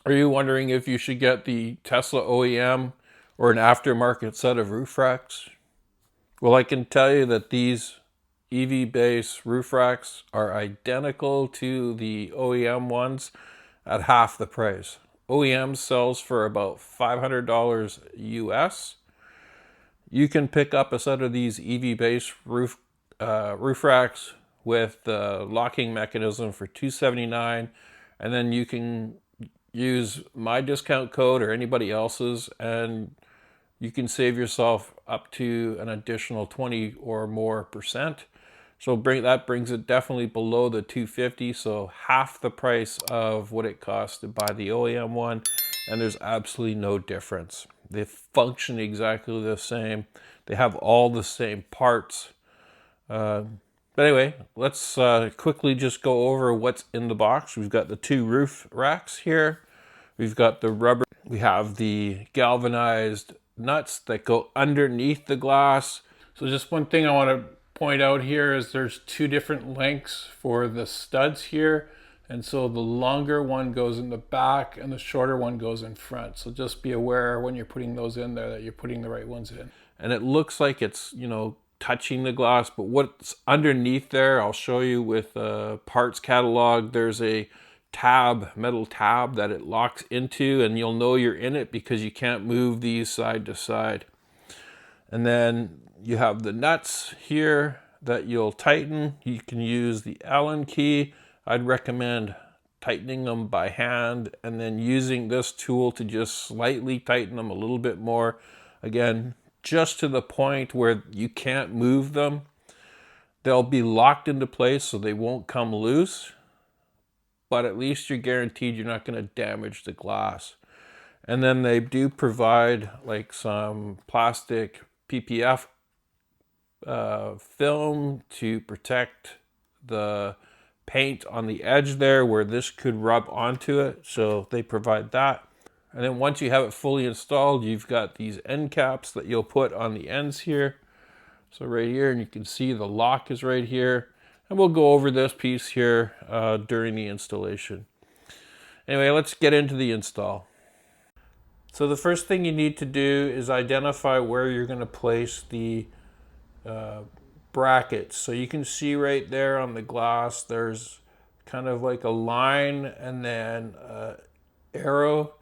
Are you wondering if you should get the Tesla OEM or an aftermarket set of roof racks? Well, I can tell you that these EVBASE roof racks are identical to the OEM ones at half the price. OEM sells for about $500 US. You can pick up a set of these EVBASE roof racks with the locking mechanism for $279, and then you can use my discount code or anybody else's, and you can save yourself up to an additional 20 or more percent. So that brings it definitely below the $250, so half the price of what it costs to buy the OEM one, and there's absolutely no difference. They function exactly the same. They have all the same parts. But anyway, let's quickly just go over what's in the box. We've got the two roof racks here. We've got the rubber. We have the galvanized nuts that go underneath the glass. So just one thing I want to point out here is there's two different lengths for the studs here. And so the longer one goes in the back and the shorter one goes in front. So just be aware when you're putting those in there that you're putting the right ones in. And it looks like it's, touching the glass, but what's underneath there, I'll show you with a parts catalog. There's a metal tab that it locks into, and you'll know you're in it because you can't move these side to side. And then you have the nuts here that you'll tighten. You can use the Allen key. I'd recommend tightening them by hand and then using this tool to just slightly tighten them a little bit more. Again, just to the point where you can't move them. They'll be locked into place so they won't come loose, but at least you're guaranteed you're not going to damage the glass. And then they do provide like some plastic PPF film to protect the paint on the edge there where this could rub onto it. So they provide that. And then once you have it fully installed, you've got these end caps that you'll put on the ends here. So right here, and you can see the lock is right here. And we'll go over this piece here during the installation. Anyway, let's get into the install. So the first thing you need to do is identify where you're going to place the brackets. So you can see right there on the glass, there's kind of like a line and then arrow.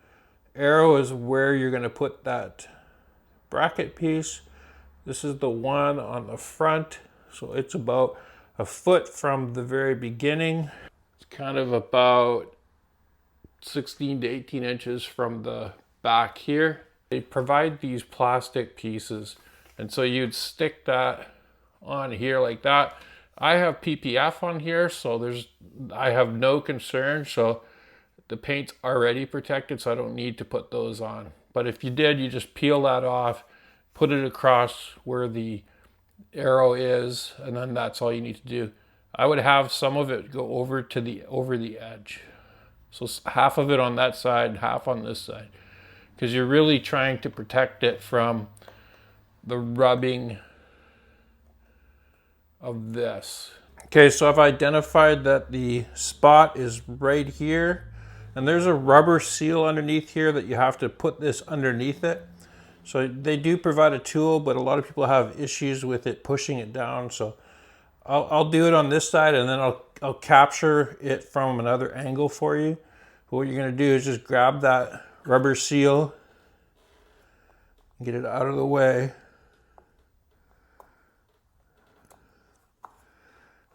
Arrow is where you're going to put that bracket piece. This is the one on the front. So it's about a foot from the very beginning. It's kind of about 16 to 18 inches from the back here. They provide these plastic pieces, and so you'd stick that on here like that. I have PPF on here, so I have no concern. So the paint's already protected, so I don't need to put those on. But if you did, you just peel that off, put it across where the arrow is, and then that's all you need to do. I would have some of it go over the edge. So half of it on that side, half on this side. Because you're really trying to protect it from the rubbing of this. Okay, so I've identified that the spot is right here. And there's a rubber seal underneath here that you have to put this underneath it. So they do provide a tool, but a lot of people have issues with it pushing it down. So I'll do it on this side, and then I'll capture it from another angle for you. But what you're going to do is just grab that rubber seal, get it out of the way.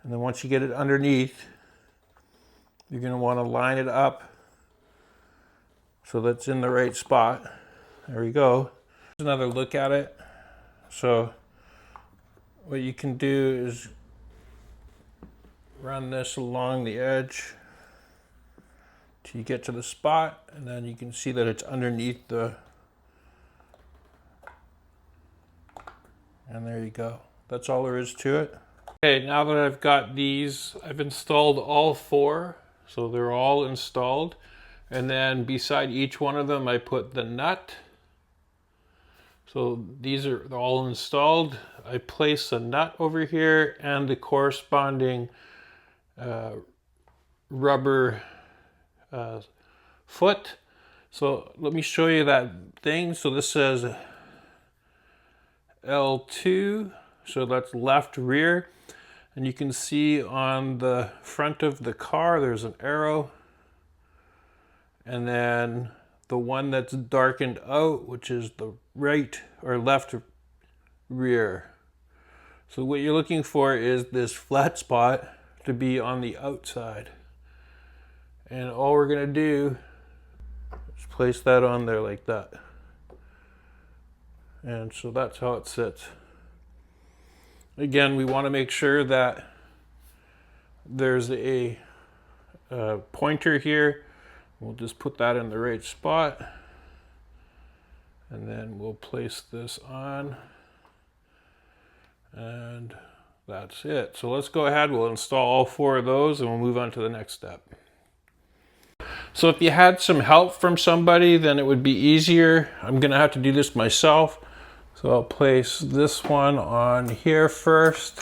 And then once you get it underneath, you're going to want to line it up so that's in the right spot. There we go. Another look at it. So what you can do is run this along the edge till you get to the spot, and then you can see that it's underneath the, and there you go. That's all there is to it. Okay, now that I've got these, I've installed all four, so they're all installed. And then beside each one of them, I put the nut. So these are all installed. I place the nut over here and the corresponding rubber foot So let me show you that thing. So this says L2, so that's left rear. And you can see on the front of the car, there's an arrow. And then the one that's darkened out, which is the right or left rear. So what you're looking for is this flat spot to be on the outside. And all we're gonna do is place that on there like that. And so that's how it sits. Again, we want to make sure that there's a pointer here. We'll just put that in the right spot. And then we'll place this on. And that's it. So let's go ahead, we'll install all 4 of those and we'll move on to the next step. So if you had some help from somebody, then it would be easier. I'm gonna have to do this myself. So I'll place this one on here first.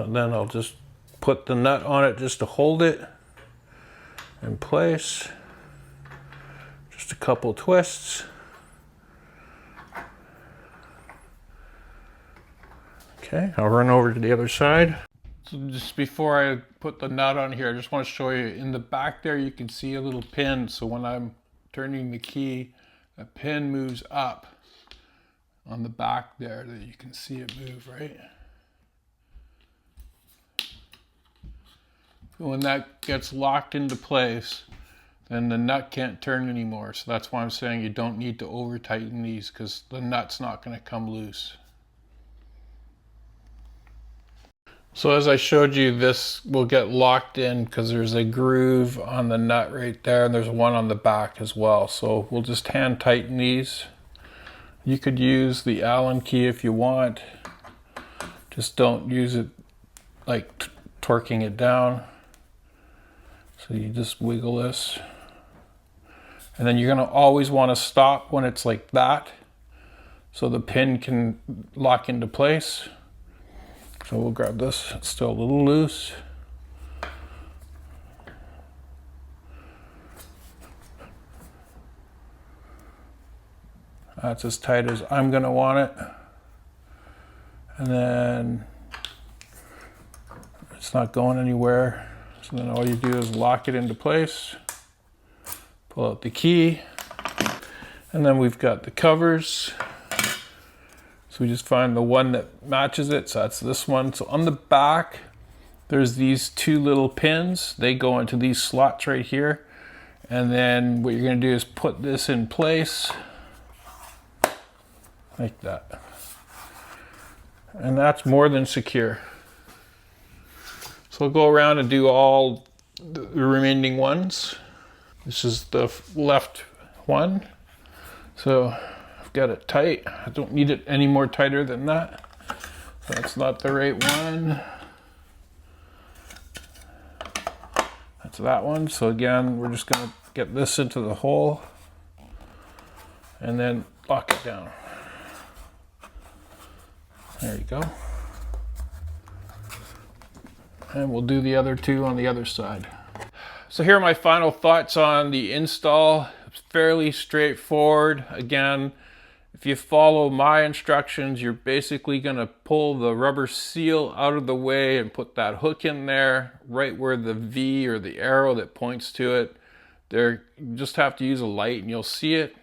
Then I'll just put the nut on it just to hold it in place. Just a couple twists. Okay, I'll run over to the other side. So just before I put the nut on here, I just want to show you in the back there, you can see a little pin. So when I'm turning the key, a pin moves up on the back there, that you can see it move, right? So when that gets locked into place, then the nut can't turn anymore. So that's why I'm saying you don't need to over tighten these, because the nut's not going to come loose. So as I showed you, this will get locked in because there's a groove on the nut right there, and there's one on the back as well. So we'll just hand tighten these. You could use the Allen key if you want. Just don't use it like torquing it down. So you just wiggle this. And then you're gonna always wanna stop when it's like that, so the pin can lock into place. So we'll grab this, it's still a little loose. That's as tight as I'm gonna want it. And then it's not going anywhere. So then all you do is lock it into place, pull out the key, and then we've got the covers. So we just find the one that matches it, so that's this one. So on the back, there's these 2 little pins. They go into these slots right here. And then what you're gonna do is put this in place, like that. And that's more than secure. So I'll go around and do all the remaining ones. This is the left one. So I've got it tight. I don't need it any more tighter than that. That's not the right one. That's that one. So again, we're just gonna get this into the hole and then lock it down. There you go. And we'll do the other 2 on the other side. So here are my final thoughts on the install. It's fairly straightforward. Again, if you follow my instructions, you're basically going to pull the rubber seal out of the way and put that hook in there, right where the V or the arrow that points to it. There, you just have to use a light and you'll see it.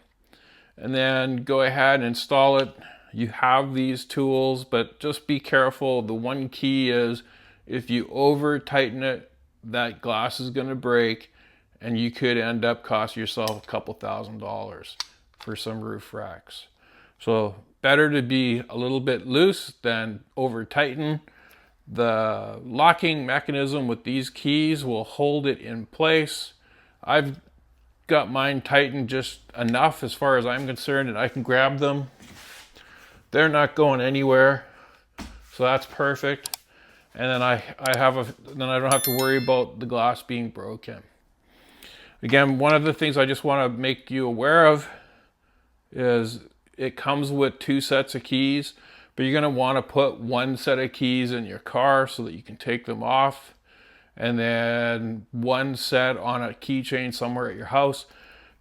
And then go ahead and install it. You have these tools, but just be careful. The one key is if you over tighten it, that glass is going to break and you could end up costing yourself a couple $1,000s for some roof racks. So better to be a little bit loose than over tighten. The locking mechanism with these keys will hold it in place. I've got mine tightened just enough as far as I'm concerned, and I can grab them. They're not going anywhere, so that's perfect. And then then I don't have to worry about the glass being broken. Again, one of the things I just want to make you aware of is it comes with 2 sets of keys. But you're going to want to put one set of keys in your car so that you can take them off, and then one set on a keychain somewhere at your house,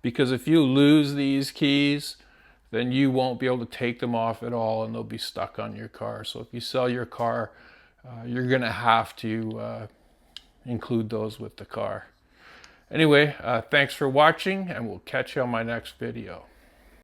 because if you lose these keys, then you won't be able to take them off at all and they'll be stuck on your car. So if you sell your car, you're going to have to include those with the car. Anyway, thanks for watching, and we'll catch you on my next video.